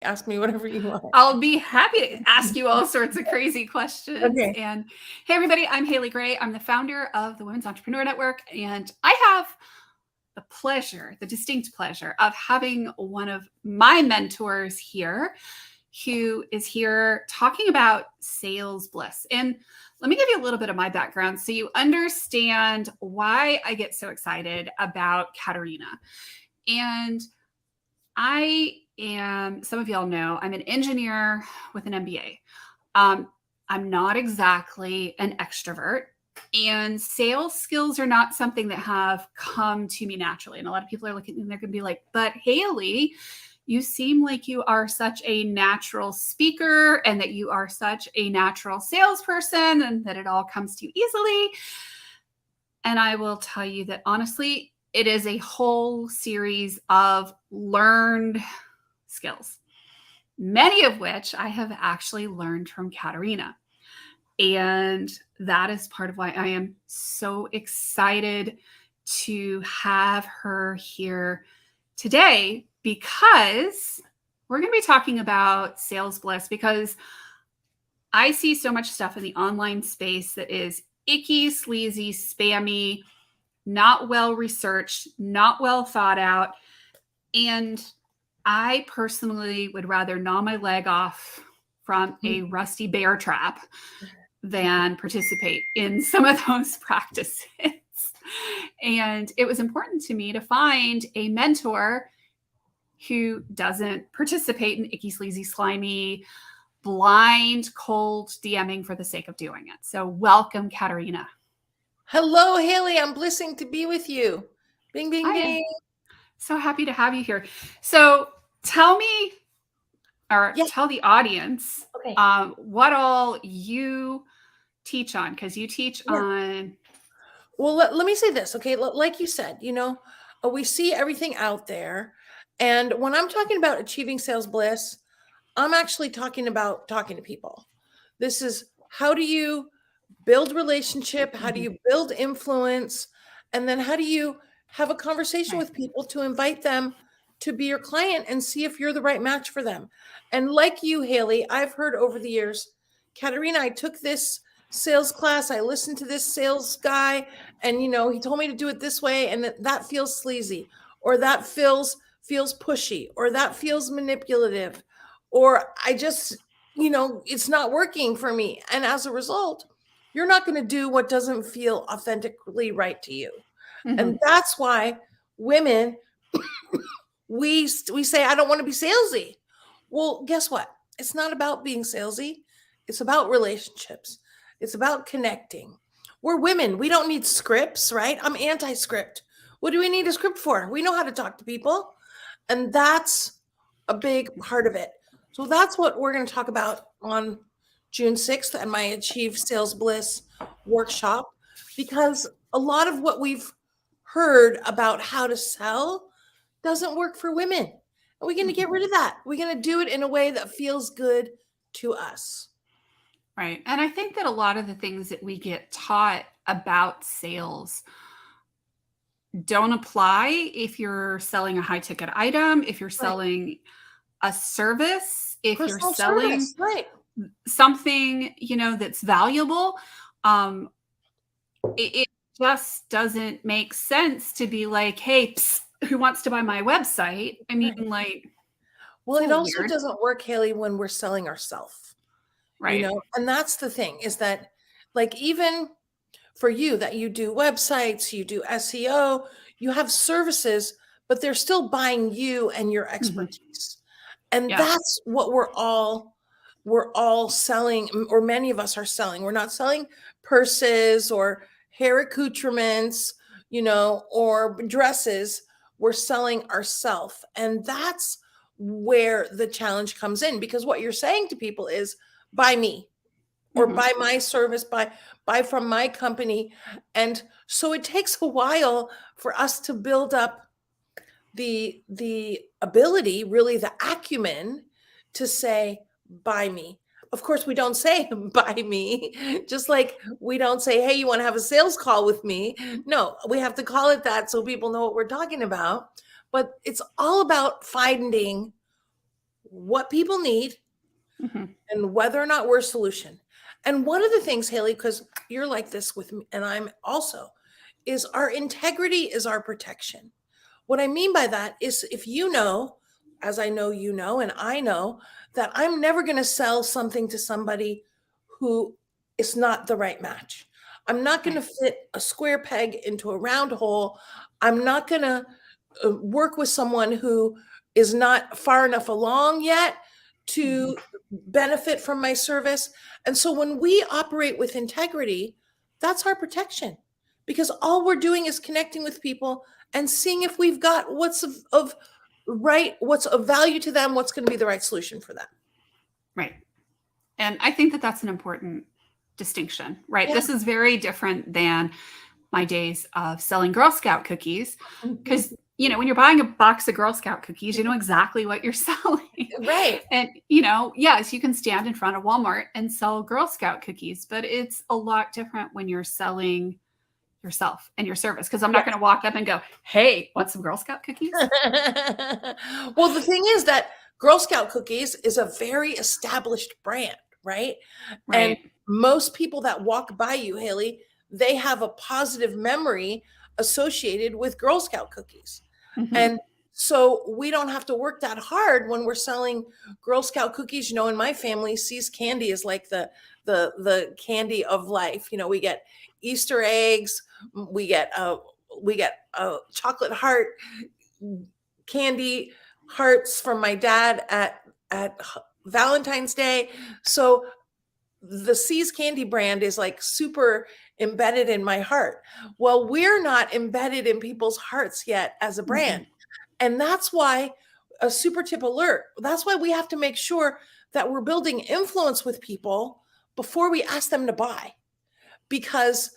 Ask me whatever you want. I'll be happy to ask you all sorts of crazy questions. Okay. And hey, everybody, I'm Haley Gray. I'm the founder of the Women's Entrepreneur Network, and I have the pleasure, the distinct pleasure of having one of my mentors here who is here talking about sales bliss. And let me give you a little bit of my background so you understand why I get so excited about Caterina. And some of y'all know, I'm an engineer with an MBA. I'm not exactly an extrovert, and sales skills are not something that have come to me naturally. And a lot of people are looking and they're going to be like, but Haley, you seem like you are such a natural speaker and that you are such a natural salesperson and that it all comes to you easily. And I will tell you that honestly, it is a whole series of learned skills, many of which I have actually learned from Caterina. And that is part of why I am so excited to have her here today, because we're going to be talking about sales bliss, because I see so much stuff in the online space that is icky, sleazy, spammy, not well researched, not well thought out. And I personally would rather gnaw my leg off from a rusty bear trap than participate in some of those practices. And it was important to me to find a mentor who doesn't participate in icky, sleazy, slimy, blind, cold DMing for the sake of doing it. So welcome, Caterina. Hello, Haley. I'm blissing to be with you. Bing, bing, bing. So happy to have you here. So tell me, or tell the audience, what all you teach on, because you teach on. Well, let me say this, okay? Like you said, we see everything out there. And when I'm talking about achieving sales bliss, I'm actually talking about talking to people. This is how do you build relationship? How do you build influence? And then how do you have a conversation with people to invite them to be your client and see if you're the right match for them? And like you, Haley, I've heard over the years, Caterina, I took this sales class. I listened to this sales guy and, he told me to do it this way. And that feels sleazy, or that feels pushy, or that feels manipulative, or I just, it's not working for me. And as a result, you're not going to do what doesn't feel authentically right to you. And that's why women, we say, I don't want to be salesy. Well, guess what? It's not about being salesy. It's about relationships. It's about connecting. We're women. We don't need scripts, right? I'm anti-script. What do we need a script for? We know how to talk to people. And that's a big part of it. So that's what we're going to talk about on June 6th and my Achieve Sales Bliss workshop, because a lot of what we've heard about how to sell doesn't work for women. And we're going to get rid of that. We're going to do it in a way that feels good to us. Right. And I think that a lot of the things that we get taught about sales don't apply if you're selling a high ticket item, if you're selling a service, if you're selling something, that's valuable. It just doesn't make sense to be like, hey, who wants to buy my website? I mean, well, it also doesn't work, Haley, when we're selling ourselves. Right. And that's the thing, is that, like, even for you that you do websites, you do SEO, you have services, but they're still buying you and your expertise. And that's what we're all selling, or many of us are selling. We're not selling purses or hair accoutrements, or dresses. We're selling ourselves. And that's where the challenge comes in, because what you're saying to people is, buy me, or buy my service, buy from my company. And so it takes a while for us to build up the ability, really the acumen, to say, buy me. Of course, we don't say buy me, just like we don't say, hey, you want to have a sales call with me? No, we have to call it that so people know what we're talking about. But it's all about finding what people need Mm-hmm. and whether or not we're a solution. And one of the things, Haley, because you're like this with me, and I'm also, is our integrity is our protection. What I mean by that is if you know, as I know you know, and I know that I'm never going to sell something to somebody who is not the right match. I'm not going to Right. fit a square peg into a round hole. I'm not going to work with someone who is not far enough along yet Mm-hmm. to benefit from my service. And so when we operate with integrity, that's our protection, because all we're doing is connecting with people and seeing if we've got what's of right, what's of value to them, what's going to be the right solution for them. Right. And I think that that's an important distinction, right? Yeah. This is very different than my days of selling Girl Scout cookies. Because, when you're buying a box of Girl Scout cookies, you know exactly what you're selling. Right. And, yes, you can stand in front of Walmart and sell Girl Scout cookies, but it's a lot different when you're selling yourself and your service. Because I'm not going to walk up and go, hey, want some Girl Scout cookies? Well, the thing is that Girl Scout cookies is a very established brand, right? And Right. most people that walk by you, Haley, they have a positive memory associated with Girl Scout cookies. Mm-hmm. And so we don't have to work that hard when we're selling Girl Scout cookies. In my family, C's candy is like the candy of life. We get Easter eggs, we get a chocolate heart candy hearts from my dad at Valentine's Day. So the C's Candy brand is like super embedded in my heart. Well, we're not embedded in people's hearts yet as a brand. And that's why a super tip alert, that's why we have to make sure that we're building influence with people before we ask them to buy. Because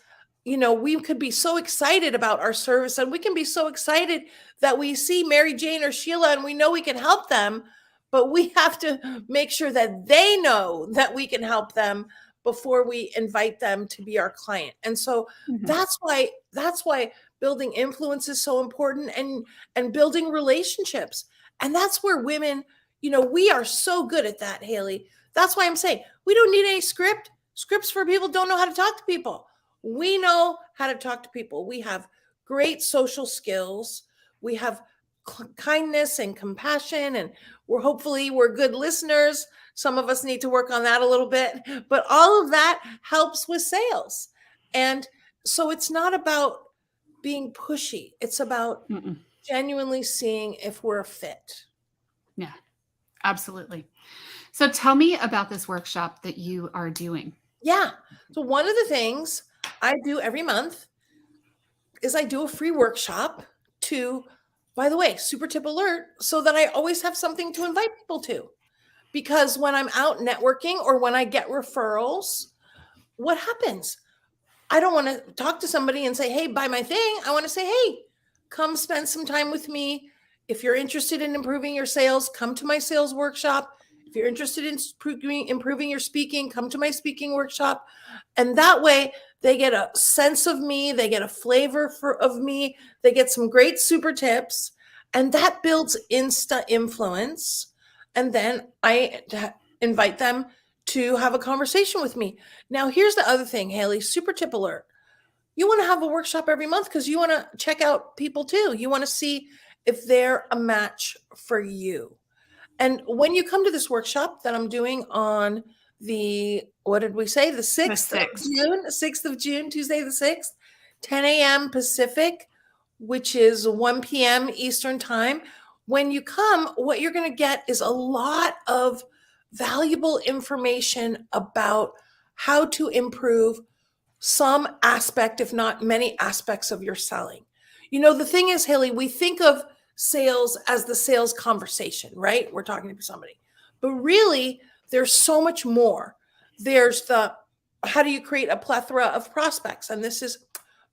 we could be so excited about our service, and we can be so excited that we see Mary Jane or Sheila and we know we can help them, but we have to make sure that they know that we can help them before we invite them to be our client. And so Mm-hmm. that's why building influence is so important, and building relationships. And that's where women, we are so good at that, Haley. That's why I'm saying we don't need any scripts for people who don't know how to talk to people. We know how to talk to people. We have great social skills. We have kindness and compassion, and we're good listeners. Some of us need to work on that a little bit, but all of that helps with sales. And so it's not about being pushy. It's about Mm-mm. genuinely seeing if we're a fit. Yeah, absolutely. So tell me about this workshop that you are doing. Yeah. So one of the things I do every month is I do a free workshop to, by the way, super tip alert, so that I always have something to invite people to. Because when I'm out networking or when I get referrals, what happens? I don't want to talk to somebody and say, hey, buy my thing. I want to say, hey, come spend some time with me. If you're interested in improving your sales, come to my sales workshop. If you're interested in improving your speaking, come to my speaking workshop. And that way they get a sense of me. They get a flavor of me. They get some great super tips, and that builds Insta influence. And then I invite them to have a conversation with me. Now, here's the other thing, Haley, super tip alert. You want to have a workshop every month because you want to check out people too. You want to see if they're a match for you. And when you come to this workshop that I'm doing on what did we say? The 6th of June, 6th of June, Tuesday the 6th, 10 a.m. Pacific, which is 1 p.m. Eastern time. When you come, what you're going to get is a lot of valuable information about how to improve some aspect, if not many aspects of your selling. The thing is, Haley, we think of sales as the sales conversation, right? We're talking to somebody, but really there's so much more. There's how do you create a plethora of prospects? And this is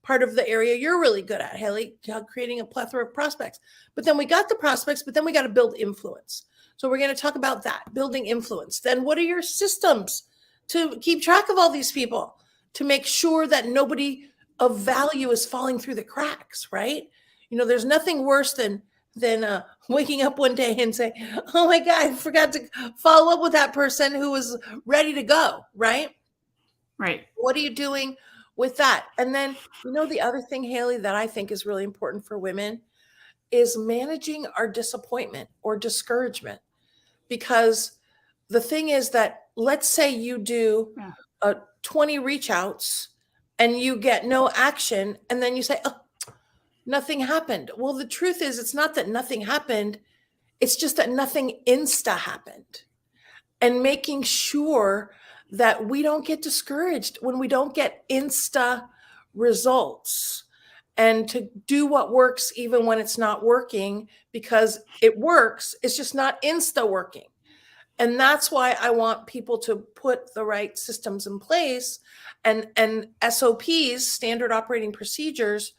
part of the area you're really good at, Haley, creating a plethora of prospects. But then we got the prospects, but then we got to build influence. So we're going to talk about that, building influence. Then what are your systems to keep track of all these people, to make sure that nobody of value is falling through the cracks, right? There's nothing worse than than waking up one day and say, oh my God, I forgot to follow up with that person who was ready to go, right? Right. What are you doing with that? And then, the other thing, Haley, that I think is really important for women is managing our disappointment or discouragement. Because the thing is that, let's say you do Yeah. 20 reach outs and you get no action, and then you say, oh, nothing happened. Well, the truth is, it's not that nothing happened, it's just that nothing insta happened. And making sure that we don't get discouraged when we don't get insta results, and to do what works even when it's not working, because it works, it's just not insta working. And that's why I want people to put the right systems in place, and SOPs, standard operating procedures,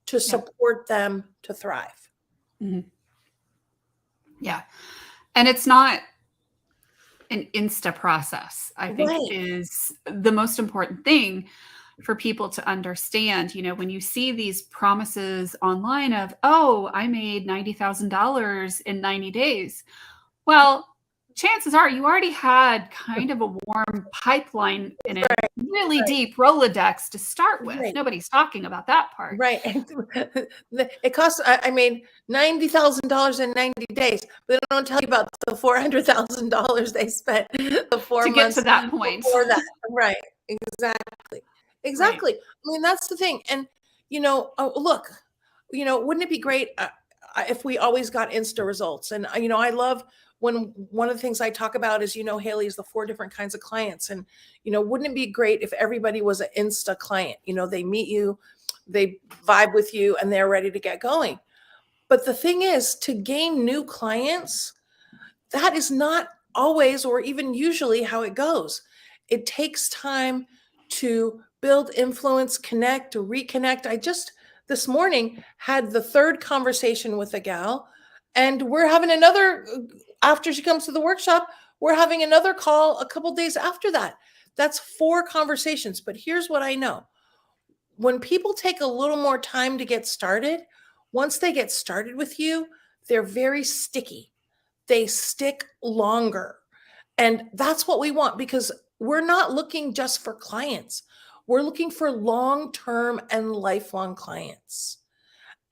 to support them to thrive. Mm-hmm. Yeah. And it's not an insta process, I think, Right. is the most important thing for people to understand. When you see these promises online of, oh, I made $90,000 in 90 days. Well, chances are you already had kind of a warm pipeline in a really deep Rolodex to start with. Right. Nobody's talking about that part. Right. It costs, I made $90,000 in 90 days, but they don't tell you about the $400,000 they spent the 4 To get months to that point. before that. Right. Exactly. Right. I mean, that's the thing. And, look, wouldn't it be great if we always got insta results? And, I love when one of the things I talk about is, Haley, is the 4 different kinds of clients. And, wouldn't it be great if everybody was an insta client? They meet you, they vibe with you, and they're ready to get going. But the thing is, to gain new clients, that is not always or even usually how it goes. It takes time to build influence, connect, reconnect. I just this morning had the 3rd conversation with a gal, and we're having another after she comes to the workshop. We're having another call a couple days after that. That's 4 conversations. But here's what I know. When people take a little more time to get started, once they get started with you, they're very sticky. They stick longer. And that's what we want, because we're not looking just for clients. We're looking for long-term and lifelong clients.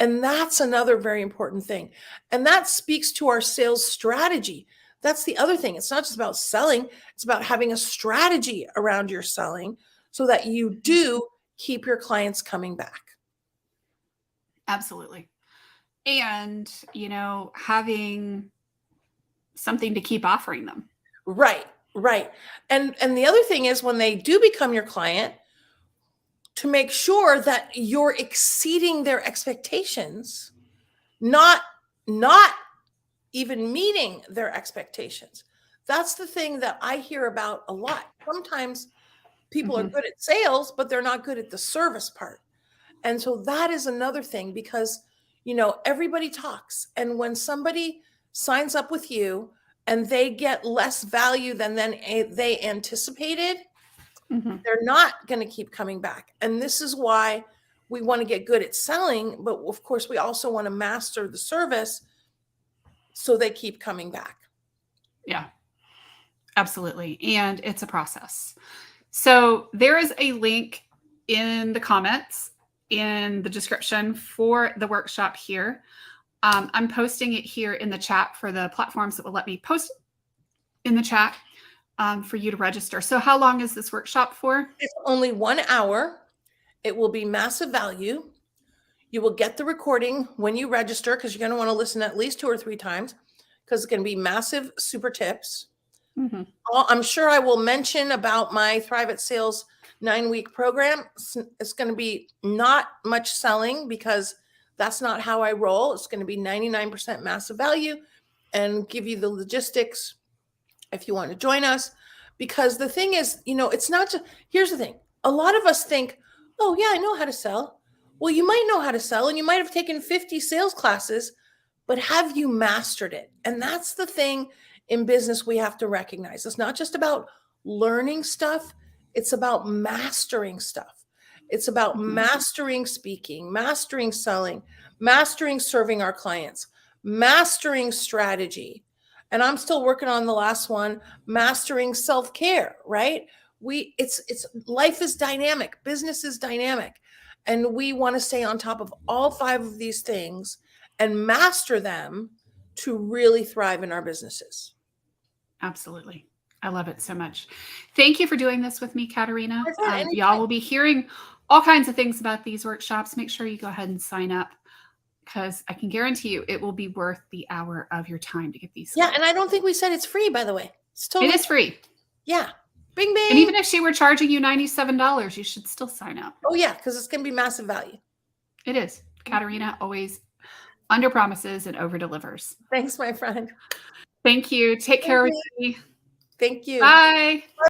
And that's another very important thing. And that speaks to our sales strategy. That's the other thing. It's not just about selling, it's about having a strategy around your selling so that you do keep your clients coming back. Absolutely. And, having something to keep offering them. Right. And the other thing is, when they do become your client, to make sure that you're exceeding their expectations, not even meeting their expectations. That's the thing that I hear about a lot. Sometimes people are good at sales, but they're not good at the service part. And so that is another thing, because, everybody talks. And when somebody signs up with you and they get less value than they anticipated, they're not going to keep coming back. And this is why we want to get good at selling. But of course, we also want to master the service so they keep coming back. Yeah, absolutely. And it's a process. So there is a link in the comments in the description for the workshop here. I'm posting it here in the chat for the platforms that will let me post in the chat for you to register. So how long is this workshop for? It's only 1 hour. It will be massive value. You will get the recording when you register, because you're going to want to listen at least 2 or 3 times, because it's going to be massive super tips. I'm sure I will mention about my Thrive at Sales 9-week program. It's going to be not much selling, because that's not how I roll. It's going to be 99% massive value, and give you the logistics if you want to join us. Because the thing is, it's not just, here's the thing. A lot of us think, oh yeah, I know how to sell. Well, you might know how to sell, and you might have taken 50 sales classes, but have you mastered it? And that's the thing in business we have to recognize. It's not just about learning stuff. It's about mastering stuff. It's about mastering speaking, mastering selling, mastering serving our clients, mastering strategy. And I'm still working on the last one, mastering self-care, right? It's life is dynamic, business is dynamic, and we want to stay on top of all 5 of these things and master them to really thrive in our businesses. Absolutely. I love it so much. Thank you for doing this with me, Caterina. My friend, Y'all will be hearing all kinds of things about these workshops. Make sure you go ahead and sign up, because I can guarantee you it will be worth the hour of your time to get these skills. Yeah, and I don't think we said it's free, by the way. It's totally It is free. Yeah. Bing, bing. And even if she were charging you $97, you should still sign up. Oh, yeah, because it's going to be massive value. It is. Caterina always under promises and over delivers. Thanks, my friend. Thank you. Take care, Thank everybody. Thank you. Bye.